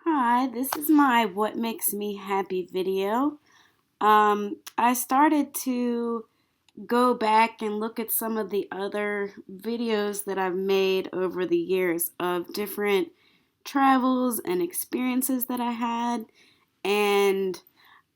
Hi, this is my What Makes Me Happy video. I started to go back and look at some of the other videos that I've made over the years of different travels and experiences that I had. And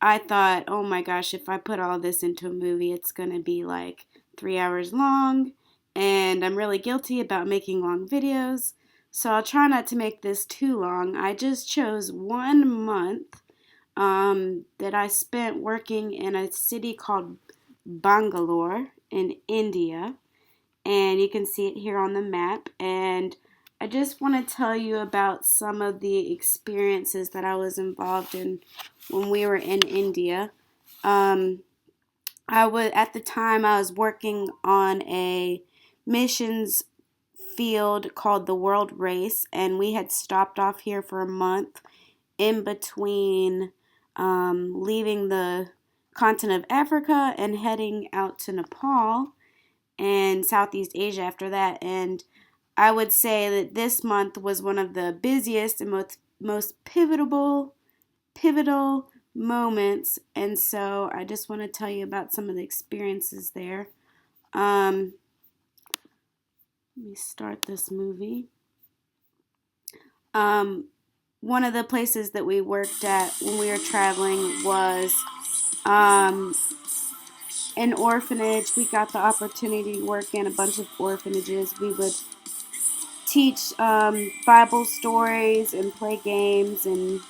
I thought, oh my gosh, if I put all this into a movie, it's going to be like 3 hours long. And I'm really guilty about making long videos. So I'll try not to make this too long. I just chose 1 month that I spent working in a city called Bangalore in India. And you can see it here on the map. And I just want to tell you about some of the experiences that I was involved in when we were in India. Um, I was at the time I was working on a missions field called the World Race, and we had stopped off here for a month in between leaving the continent of Africa and heading out to Nepal and Southeast Asia after that. And I would say that this month was one of the busiest and most pivotal moments. And so I just want to tell you about some of the experiences there. Um, Let me start this movie. Um, One of the places that we worked at when we were traveling was um, an orphanage. We got the opportunity to work in a bunch of orphanages. We would teach Bible stories and play games, and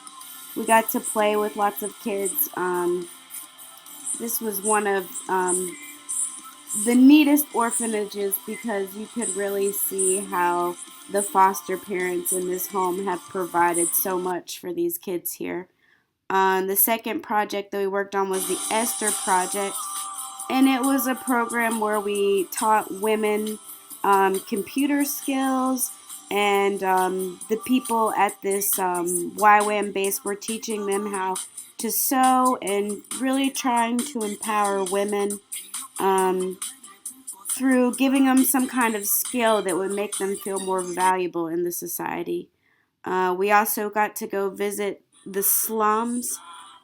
we got to play with lots of kids. This was one of the neatest orphanages because you could really see how the foster parents in this home have provided so much for these kids here. The second project that we worked on was the Ester Project, and it was a program where we taught women computer skills, and the people at this YWAM base were teaching them how to sew and really trying to empower women um, through giving them some kind of skill that would make them feel more valuable in the society. We also got to go visit the slums,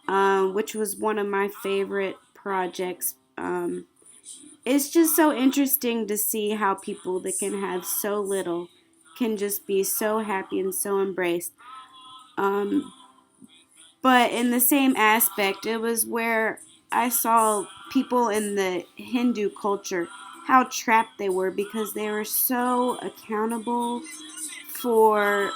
which was one of my favorite projects. It's just so interesting to see how people that can have so little can just be so happy and so embraced. Um, but in the same aspect, it was where I saw people in the Hindu culture how trapped they were because they were so accountable for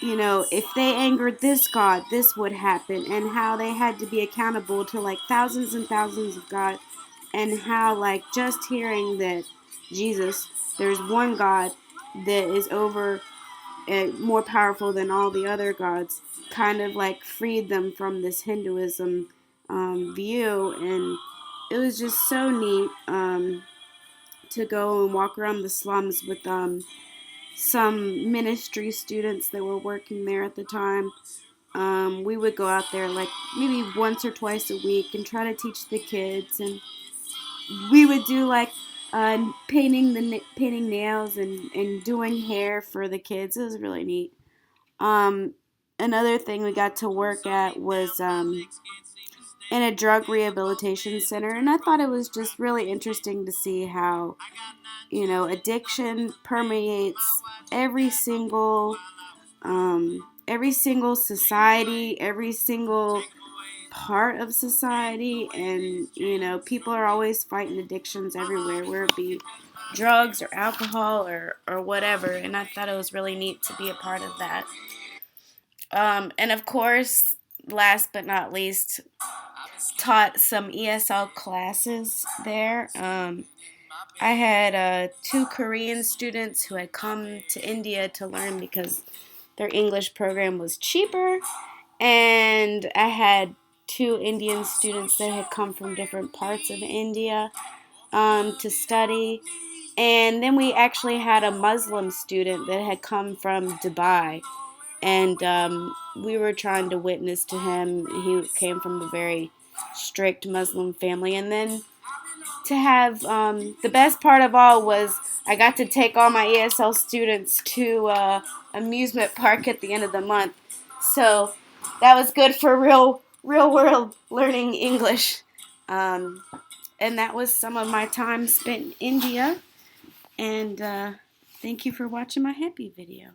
if they angered this god, this would happen, and how they had to be accountable to like thousands and thousands of God, and how like just hearing that Jesus, there's one God that is over more powerful than all the other gods, kind of like freed them from this Hinduism view, and it was just so neat to go and walk around the slums with some ministry students that were working there at the time. We would go out there like maybe once or twice a week and try to teach the kids, and we would do like painting nails and doing hair for the kids. It was really neat. Um, Another thing we got to work at was in a drug rehabilitation center, and I thought it was just really interesting to see how addiction permeates every single society, every single part of society, and people are always fighting addictions everywhere, where it be drugs or alcohol or whatever. And I thought it was really neat to be a part of that. And of course, last but not least, taught some ESL classes there. I had two Korean students who had come to India to learn because their English program was cheaper, and I had two Indian students that had come from different parts of India to study. And then we actually had a Muslim student that had come from Dubai, and we were trying to witness to him. He came from a very strict Muslim family. And then to have the best part of all was I got to take all my ESL students to amusement park at the end of the month. So that was good for real world learning English. Um, and that was some of my time spent in India. And thank you for watching my happy video.